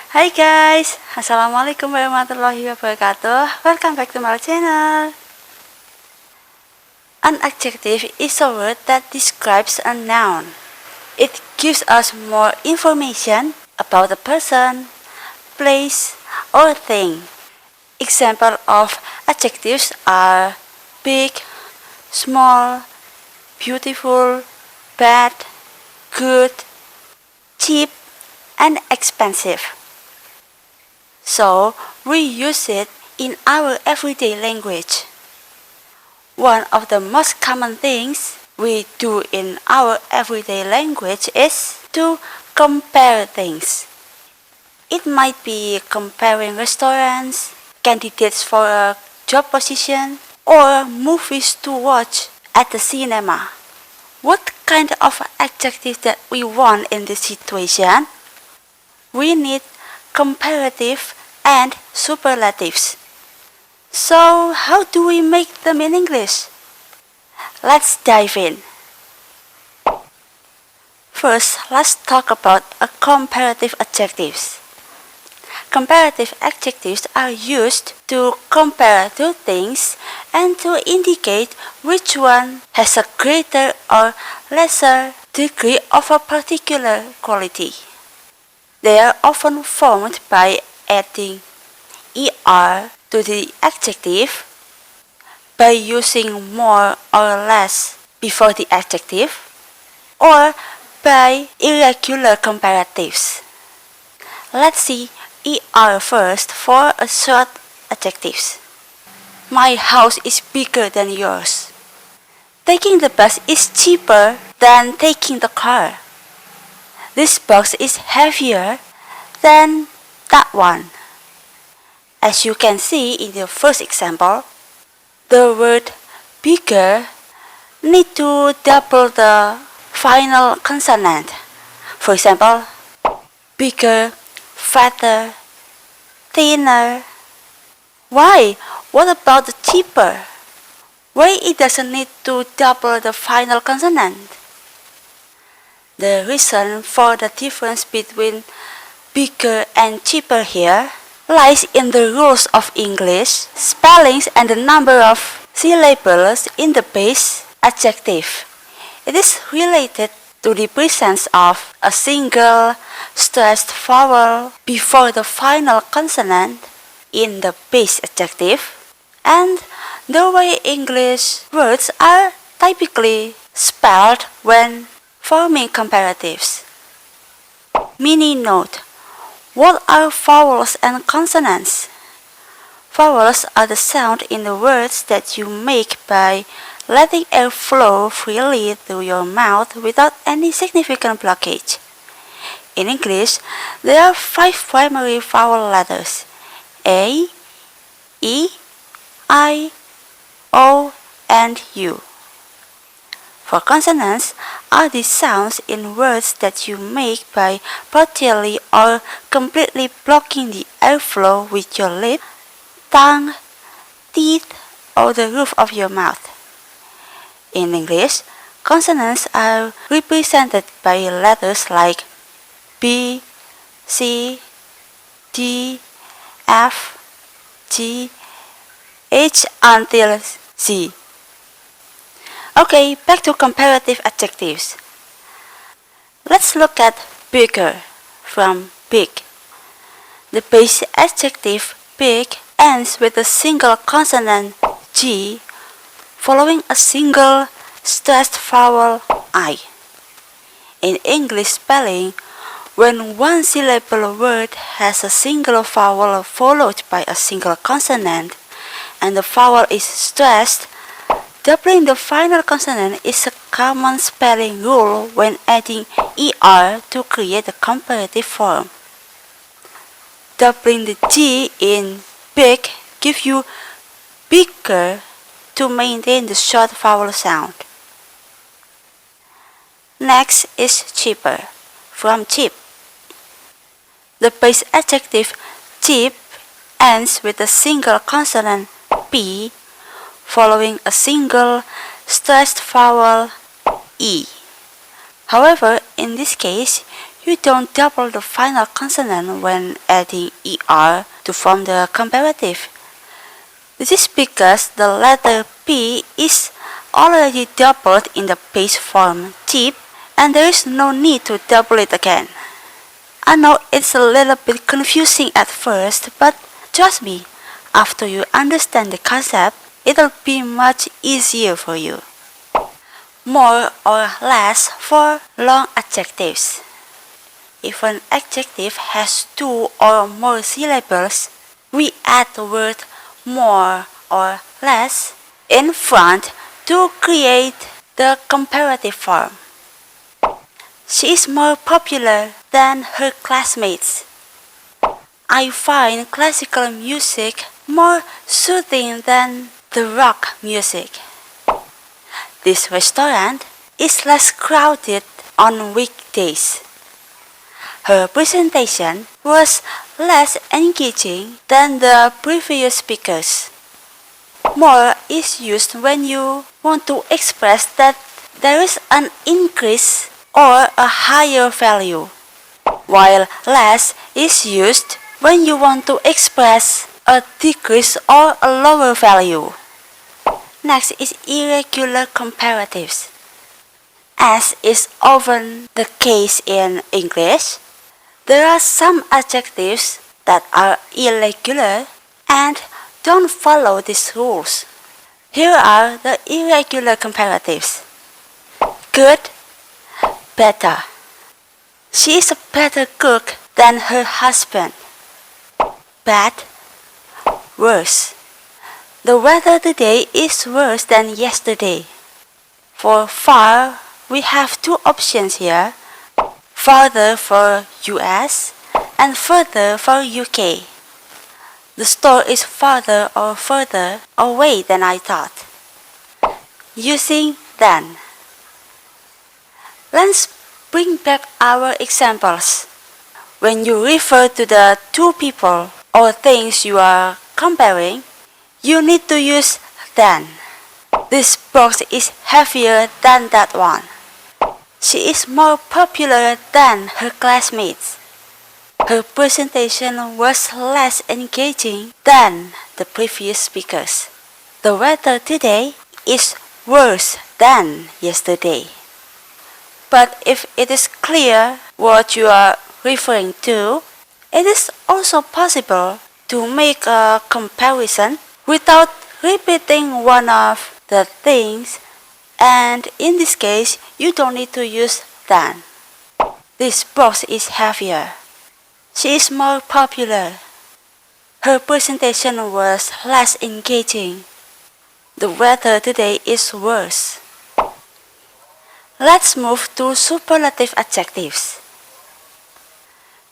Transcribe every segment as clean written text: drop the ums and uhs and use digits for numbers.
Hi guys, Assalamualaikum warahmatullahi wabarakatuh. Welcome back to my channel. An adjective is a word that describes a noun. It gives us more information about a person, place, or thing. Examples of adjectives are big, small, beautiful, bad, good, cheap, and expensive. So we use it in our everyday language. One of the most common things we do in our everyday language is to compare things. It might be comparing restaurants, candidates for a job position, or movies to watch at the cinema. What kind of adjective that we want in this situation? We need comparative and superlatives. So, how do we make them in English? Let's dive in. First, let's talk about comparative adjectives. Comparative adjectives are used to compare two things and to indicate which one has a greater or lesser degree of a particular quality. They are often formed by adding er to the adjective, by using more or less before the adjective, or by irregular comparatives. Let's see er first for a short adjectives. My house is bigger than yours. Taking the bus is cheaper than taking the car. This box is heavier than that one. As you can see in the first example, the word bigger need to double the final consonant. For example, bigger, fatter, thinner. Why? What about the cheaper? Why it doesn't need to double the final consonant? The reason for the difference between bigger and cheaper here lies in the rules of English, spellings, and the number of syllables in the base adjective. It is related to the presence of a single stressed vowel before the final consonant in the base adjective, and the way English words are typically spelled when forming comparatives. Mini note: what are vowels and consonants? Vowels are the sound in the words that you make by letting air flow freely through your mouth without any significant blockage. In English, there are 5 primary vowel letters: A, E, I, O, and U. For consonants are the sounds in words that you make by partially or completely blocking the airflow with your lip, tongue, teeth, or the roof of your mouth. In English, consonants are represented by letters like B, C, D, F, G, H until Z. Okay, back to comparative adjectives. Let's look at bigger from big. The base adjective big ends with a single consonant G following a single stressed vowel I. In English spelling, when one syllable word has a single vowel followed by a single consonant and the vowel is stressed, doubling the final consonant is a common spelling rule when adding er to create a comparative form. Doubling the G in big gives you bigger to maintain the short vowel sound. Next is cheaper, from cheap. The base adjective cheap ends with a single consonant P following a single stressed vowel E. However, in this case, you don't double the final consonant when adding er to form the comparative. This is because the letter P is already doubled in the base form tip, and there is no need to double it again. I know it's a little bit confusing at first, but trust me, after you understand the concept, it'll be much easier for you. More or less for long adjectives. If an adjective has 2 or more syllables, we add the word more or less in front to create the comparative form. She is more popular than her classmates. I find classical music more soothing than the rock music. This restaurant is less crowded on weekdays. Her presentation was less engaging than the previous speakers. More is used when you want to express that there is an increase or a higher value, while less is used when you want to express a decrease or a lower value. Next is irregular comparatives. As is often the case in English, there are some adjectives that are irregular and don't follow these rules. Here are the irregular comparatives. Good, better. She is a better cook than her husband. Bad, worse. The weather today is worse than yesterday. For far, we have 2 options here. Farther for US and further for UK. The store is farther or further away than I thought. Using than. Let's bring back our examples. When you refer to the 2 people or things you are comparing, you need to use than. This box is heavier than that one. She is more popular than her classmates. Her presentation was less engaging than the previous speakers. The weather today is worse than yesterday. But if it is clear what you are referring to, it is also possible to make a comparison without repeating one of the things, and in this case, you don't need to use than. This box is heavier. She is more popular. Her presentation was less engaging. The weather today is worse. Let's move to superlative adjectives.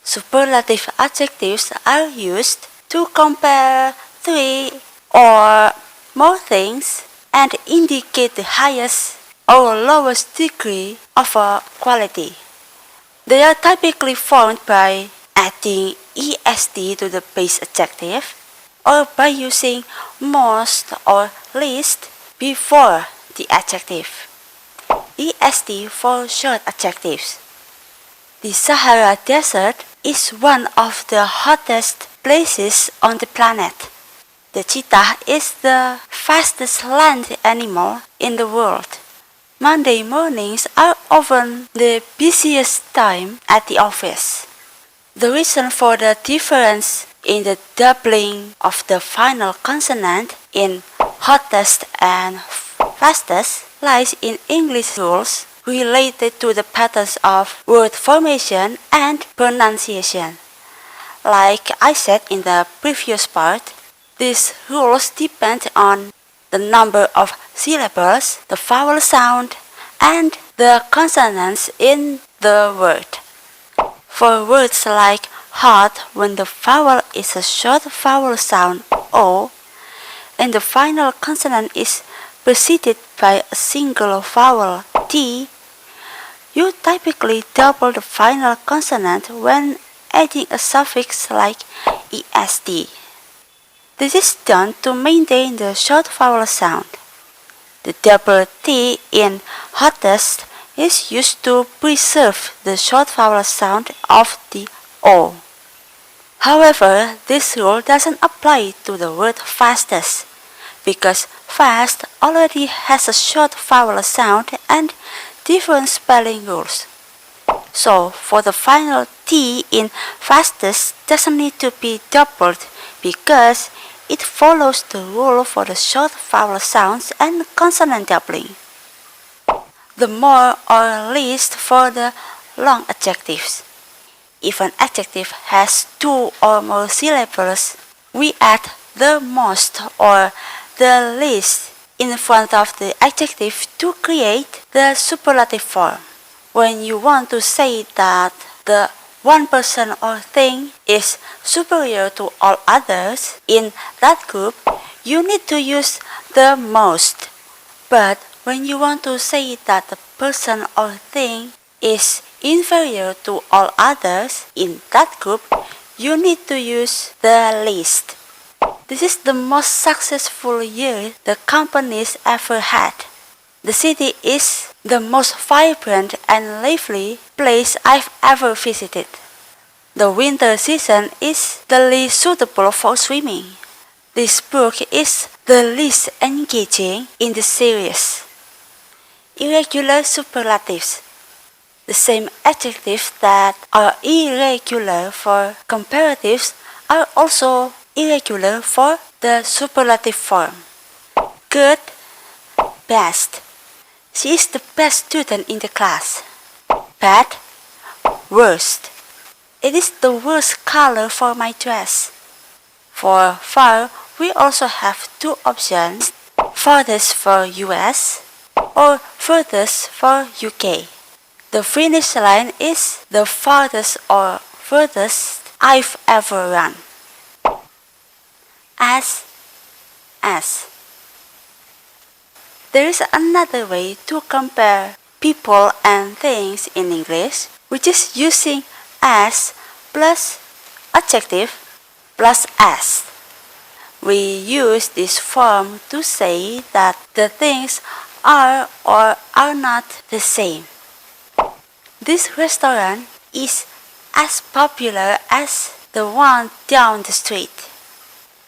Superlative adjectives are used to compare 3 or more things and indicate the highest or lowest degree of a quality. They are typically formed by adding est to the base adjective or by using most or least before the adjective. Est for short adjectives. The Sahara Desert is one of the hottest places on the planet. The cheetah is the fastest land animal in the world. Monday mornings are often the busiest time at the office. The reason for the difference in the doubling of the final consonant in hottest and fastest lies in English rules related to the patterns of word formation and pronunciation. Like I said in the previous part, these rules depend on the number of syllables, the vowel sound, and the consonants in the word. For words like hot, when the vowel is a short vowel sound O, and the final consonant is preceded by a single vowel T, you typically double the final consonant when adding a suffix like est. This is done to maintain the short vowel sound. The double T in hottest is used to preserve the short vowel sound of the O. However, this rule doesn't apply to the word fastest, because fast already has a short vowel sound and different spelling rules. So, for the final T in fastest doesn't need to be doubled because it follows the rule for the short vowel sounds and consonant doubling. The more or least for the long adjectives. If an adjective has 2 or more syllables, we add the most or the least in front of the adjective to create the superlative form. When you want to say that the one person or thing is superior to all others in that group, you need to use the most. But when you want to say that the person or thing is inferior to all others in that group, you need to use the least. This is the most successful year the company's ever had. The city is the most vibrant and lively place I've ever visited. The winter season is the least suitable for swimming. This book is the least engaging in the series. Irregular superlatives. The same adjectives that are irregular for comparatives are also irregular for the superlative form. Good, best. She is the best student in the class. Bad, worst. It is the worst color for my dress. For far, we also have 2 options, farthest for US or furthest for UK. The finish line is the farthest or furthest I've ever run. As. There is another way to compare people and things in English, which is using as plus adjective plus as. We use this form to say that the things are or are not the same. This restaurant is as popular as the one down the street.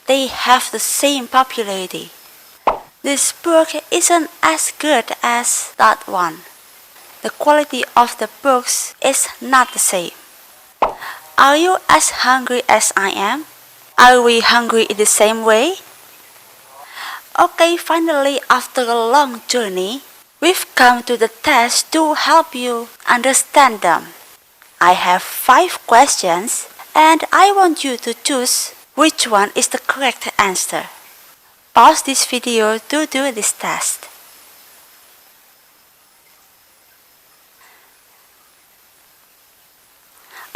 They have the same popularity. This book isn't as good as that one. The quality of the books is not the same. Are you as hungry as I am? Are we hungry in the same way? Okay, finally, after a long journey, we've come to the test to help you understand them. I have 5 questions and I want you to choose which one is the correct answer. Pause this video to do this test.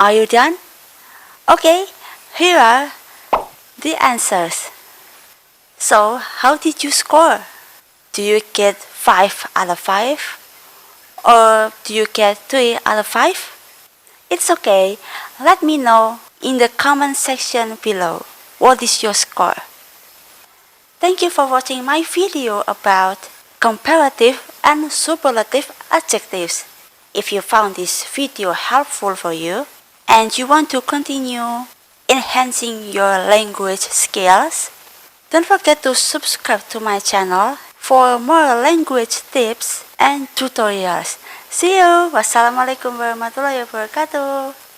Are you done? Okay, here are the answers. So, how did you score? Do you get 5 out of 5? Or do you get 3 out of 5? It's okay, let me know in the comment section below what is your score. Thank you for watching my video about comparative and superlative adjectives. If you found this video helpful for you and you want to continue enhancing your language skills, don't forget to subscribe to my channel for more language tips and tutorials. See you. Wassalamualaikum warahmatullahi wabarakatuh.